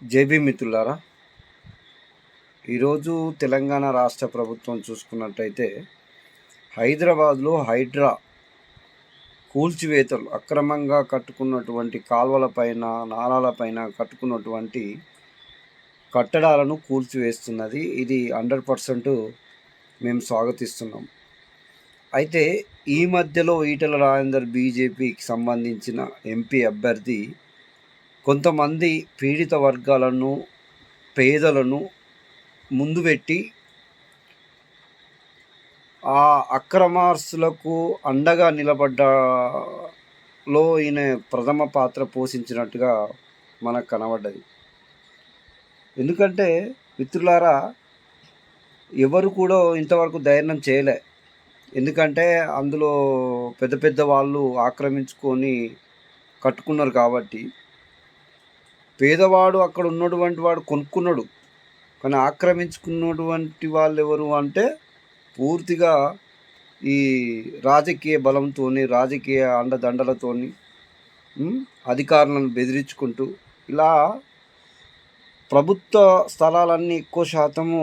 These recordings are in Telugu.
జేబీ మిత్రులారా, ఈరోజు తెలంగాణ రాష్ట్ర ప్రభుత్వం చూసుకున్నట్టయితే హైదరాబాద్లో హైడ్రా కూల్చివేతలు అక్రమంగా కట్టుకున్నటువంటి కాల్వలపైన నాలాలపైన కట్టుకున్నటువంటి కట్టడాలను కూల్చివేస్తున్నది. ఇది 100% మేము స్వాగతిస్తున్నాం. అయితే ఈ మధ్యలో ఈటెల రాజేందర్ బీజేపీకి సంబంధించిన ఎంపీ అభ్యర్థి కొంతమంది పీడిత వర్గాలను, పేదలను ముందు పెట్టి ఆ అక్రమార్సులకు అండగా నిలబడ్డలో ఈయన ప్రథమ పాత్ర పోషించినట్టుగా మనకు కనబడ్డది. ఎందుకంటే మిత్రులారా, ఎవరు కూడా ఇంతవరకు ధైర్యం చేయలే. ఎందుకంటే అందులో పెద్ద పెద్ద వాళ్ళు ఆక్రమించుకొని కట్టుకున్నారు కాబట్టి. పేదవాడు అక్కడ ఉన్నటువంటి వాడు కొనుక్కున్నాడు, కానీ ఆక్రమించుకున్నటువంటి వాళ్ళు ఎవరు అంటే పూర్తిగా ఈ రాజకీయ బలంతో, రాజకీయ అండదండలతో అధికారులను బెదిరించుకుంటూ ఇలా ప్రభుత్వ స్థలాలన్నీ ఎక్కువ శాతము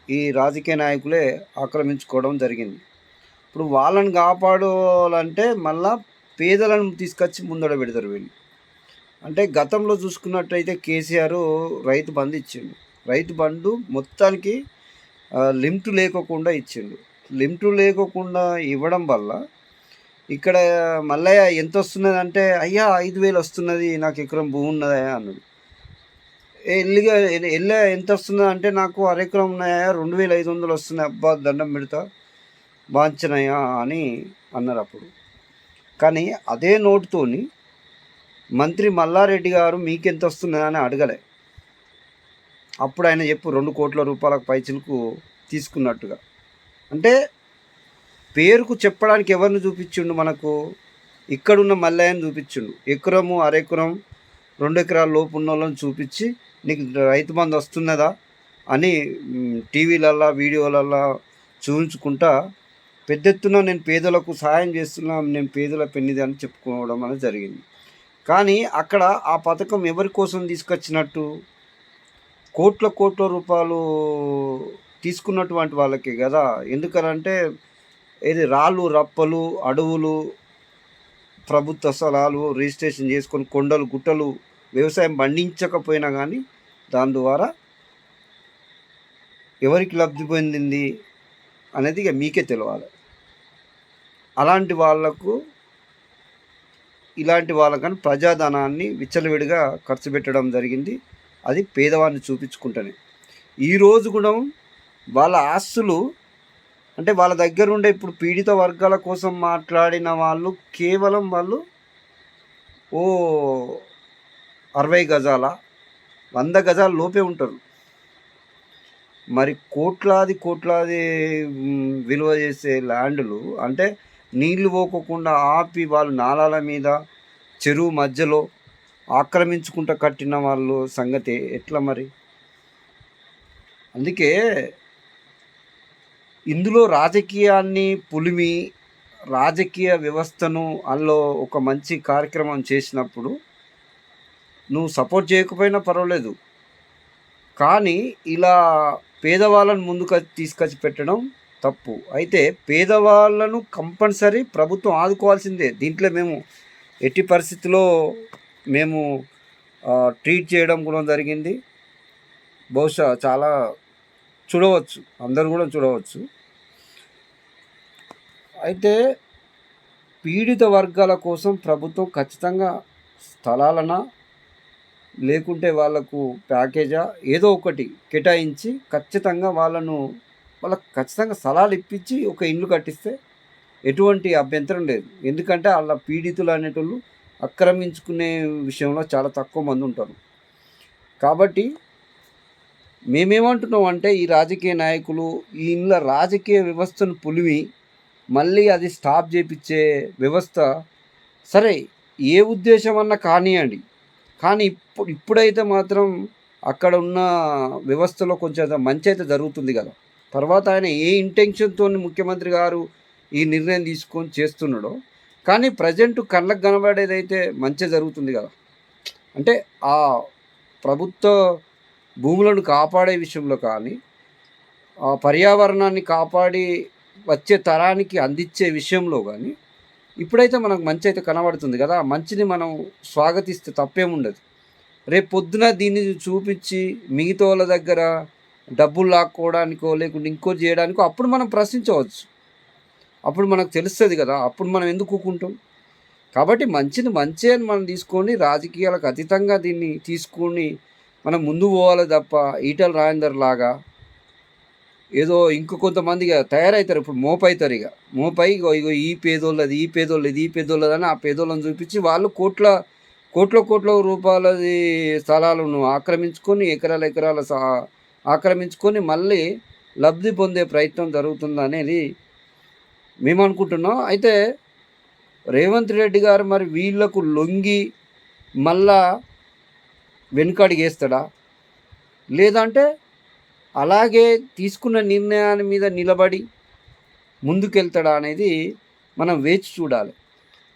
ఈ రాజకీయ నాయకులే ఆక్రమించుకోవడం జరిగింది. ఇప్పుడు వాళ్ళని కాపాడాలంటే మళ్ళా పేదలను తీసుకొచ్చి ముందడ పెడతారు వీళ్ళు. అంటే గతంలో చూసుకున్నట్టయితే కేసీఆర్ రైతు బంధు ఇచ్చిండు. రైతు బంధు మొత్తానికి లిమిట్ లేకోకుండా ఇచ్చిండు. లిమిట్ లేకోకుండా ఇవ్వడం వల్ల ఇక్కడ మల్లయ్య ఎంత వస్తున్నది అంటే, అయ్యా 5,000 వస్తున్నది, నాకు ఎకరం భూమి ఉన్నదా అన్నాడు. వెళ్ళా ఎంత వస్తున్నది అంటే, నాకు అరెకరం ఉన్నాయా, 2,500 వస్తున్నాయి. అబ్బా దండం పెడతా బాంచనయ్యా అని అన్నారు అప్పుడు. కానీ అదే నోటుతోని మంత్రి మల్లారెడ్డి గారు మీకెంత వస్తున్నదని అడగలే. అప్పుడు ఆయన 2 కోట్ల రూపాయలకు పైచిలకు తీసుకున్నట్టుగా. అంటే పేరుకు చెప్పడానికి ఎవరిని చూపించిండు మనకు? ఇక్కడున్న మల్లయ్యని చూపించిండు. ఎకరము అరెకరం 2 ఎకరాల లోపు ఉన్న వాళ్ళని చూపించి, నీకు రైతు బంధు వస్తున్నదా అని టీవీలల్లో వీడియోలల్లో చూపించుకుంటా పెద్ద ఎత్తున నేను పేదలకు సహాయం చేస్తున్నా, నేను పేదల పెన్నిది అని చెప్పుకోవడం అనేది జరిగింది. కానీ అక్కడ ఆ పథకం ఎవరి కోసం తీసుకొచ్చినట్టు? కోట్ల రూపాయలు తీసుకున్నటువంటి వాళ్ళకి కదా. ఎందుకనంటే ఇది రాళ్ళు రప్పలు, అడవులు, ప్రభుత్వ స్థలాలు రిజిస్ట్రేషన్ చేసుకొని కొండలు గుట్టలు వ్యవసాయం పండించకపోయినా కానీ దాని ద్వారా ఎవరికి లబ్ధి పొందింది అనేది ఇక మీకే తెలియాలి. అలాంటి వాళ్లకు ఇలాంటి వాళ్ళకని ప్రజాధనాన్ని విచ్చలవిడిగా ఖర్చు పెట్టడం జరిగింది. అది పేదవాడిని చూపించుకుంటేనే. ఈరోజు కూడా వాళ్ళ ఆస్తులు అంటే వాళ్ళ దగ్గర ఉండే ఇప్పుడు పీడిత వర్గాల కోసం మాట్లాడిన వాళ్ళు కేవలం వాళ్ళు 60 గజాల 100 గజాల లోపే ఉంటారు. మరి కోట్లాది విలువ చేసే ల్యాండ్లు అంటే నీళ్లు పోకోకుండా ఆపి వాళ్ళు నాలాల మీద చెరువు మధ్యలో ఆక్రమించుకుంటూ కట్టిన వాళ్ళు సంగతి ఎట్లా మరి? అందుకే ఇందులో రాజకీయాన్ని పులిమి, రాజకీయ వ్యవస్థను అందులో ఒక మంచి కార్యక్రమం చేసినప్పుడు నువ్వు సపోర్ట్ చేయకపోయినా పర్వాలేదు, కానీ ఇలా పేదవాళ్ళను ముందుకు తీసుకొచ్చి పెట్టడం తప్పు. అయితే పేదవాళ్ళను కంపల్సరీ ప్రభుత్వం ఆదుకోవాల్సిందే. దీంట్లో మేము ఎట్టి పరిస్థితిలో మేము ట్రీట్ చేయడం కూడా జరిగింది. బహుశా చాలా చూడవచ్చు, అందరూ కూడా చూడవచ్చు. అయితే పీడిత వర్గాల కోసం ప్రభుత్వం ఖచ్చితంగా స్థలాలన లేకుంటే వాళ్లకు ప్యాకేజా ఏదో ఒకటి కేటాయించి ఖచ్చితంగా వాళ్ళకు ఖచ్చితంగా స్థలాలు ఇప్పించి ఒక ఇల్లు కట్టిస్తే ఎటువంటి అభ్యంతరం లేదు. ఎందుకంటే వాళ్ళ పీడితులు అనేటోళ్ళు ఆక్రమించుకునే విషయంలో చాలా తక్కువ మంది ఉంటారు. కాబట్టి మేమేమంటున్నాం అంటే, ఈ రాజకీయ నాయకులు ఈ ఇండ్ల రాజకీయ వ్యవస్థను పులిమి మళ్ళీ అది స్టాప్ చేయించే వ్యవస్థ సరే ఏ ఉద్దేశం అన్నా కానివ్వండి, కానీ ఇప్పుడైతే మాత్రం అక్కడ ఉన్న వ్యవస్థలో కొంచెం మంచి అయితే జరుగుతుంది కదా. తర్వాత ఆయన ఏ ఇంటెన్షన్తో ముఖ్యమంత్రి గారు ఈ నిర్ణయం తీసుకొని చేస్తున్నాడో, కానీ ప్రజెంట్ కళ్ళకు కనబడేదైతే మంచి జరుగుతుంది కదా. అంటే ఆ ప్రభుత్వ భూములను కాపాడే విషయంలో కానీ, పర్యావరణాన్ని కాపాడి వచ్చే తరానికి అందించే విషయంలో కానీ ఇప్పుడైతే మనకు మంచి అయితే కనబడుతుంది కదా. మంచిని మనం స్వాగతిస్తే తప్పేముండదు. రేపు పొద్దున దీన్ని చూపించి మిగతా వాళ్ళ దగ్గర డబ్బులు లాక్కోవడానికో లేకుంటే ఇంకోటి చేయడానికో అప్పుడు మనం ప్రశ్నించవచ్చు. అప్పుడు మనకు తెలుస్తుంది కదా, అప్పుడు మనం ఎందుకు ఊకుంటాం. కాబట్టి మంచిని మంచి అని మనం తీసుకొని రాజకీయాలకు అతీతంగా దీన్ని తీసుకొని మనం ముందు పోవాలి తప్ప ఈటల రాజేందర్ లాగా ఏదో ఇంకో కొంతమంది తయారవుతారు. ఇప్పుడు మోపవుతారు, ఇక మోపై ఇగో ఇగో ఈ పేదోళ్ళది ఈ పేదోళ్ళది ఈ పేదోళ్ళదని ఆ పేదోళ్ళని చూపించి వాళ్ళు కోట్ల రూపాయలది స్థలాలను ఆక్రమించుకొని ఎకరాల ఆక్రమించుకొని మళ్ళీ లబ్ధి పొందే ప్రయత్నం జరుగుతుంది అనేది మేము అనుకుంటున్నాం. అయితే రేవంత్ రెడ్డి గారు మరి వీళ్లకు లొంగి మళ్ళా వెనుకడుగేస్తాడా, లేదంటే అలాగే తీసుకున్న నిర్ణయాన్ని మీద నిలబడి ముందుకెళ్తాడా అనేది మనం వేచి చూడాలి.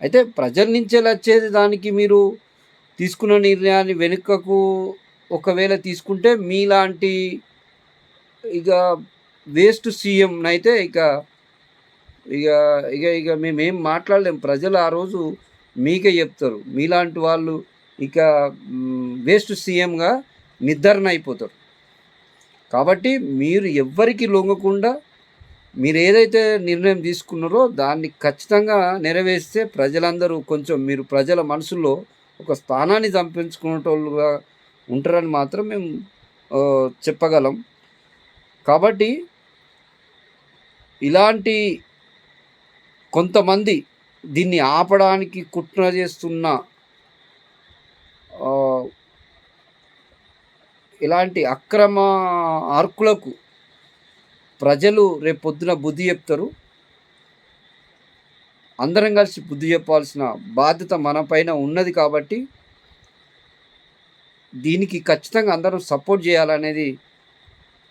అయితే ప్రజల నుంచి వచ్చేది దానికి మీరు తీసుకున్న నిర్ణయాన్ని వెనుకకు ఒకవేళ తీసుకుంటే మీలాంటి ఇక వేస్ట్ సీఎంనైతే ఇక ఇక ఇక ఇక మేమేం మాట్లాడలేం. ప్రజలు ఆ రోజు మీకే చెప్తారు, మీలాంటి వాళ్ళు ఇక వేస్ట్ సీఎంగా నిర్ధారణ అయిపోతారు. కాబట్టి మీరు ఎవ్వరికి లొంగకుండా మీరు ఏదైతే నిర్ణయం తీసుకున్నారో దాన్ని ఖచ్చితంగా నెరవేర్స్తే ప్రజలందరూ కొంచెం మీరు ప్రజల మనసుల్లో ఒక స్థానాన్ని సంపించుకునేటోళ్ళుగా ఉంటారని మాత్రం మేము చెప్పగలం. కాబట్టి ఇలాంటి కొంతమంది దీన్ని ఆపడానికి కుట్ర చేస్తున్న ఇలాంటి అక్రమ ఆర్కులకు ప్రజలు రేపు పొద్దున బుద్ధి చెప్తారు. అందరం కలిసి బుద్ధి చెప్పాల్సిన బాధ్యత మన పైన ఉన్నది. కాబట్టి దీనికి ఖచ్చితంగా అందరం సపోర్ట్ చేయాలనేది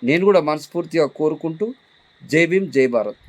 నేను కూడా మనస్ఫూర్తిగా కోరుకుంటూ జై భీమ్, జై భారత్.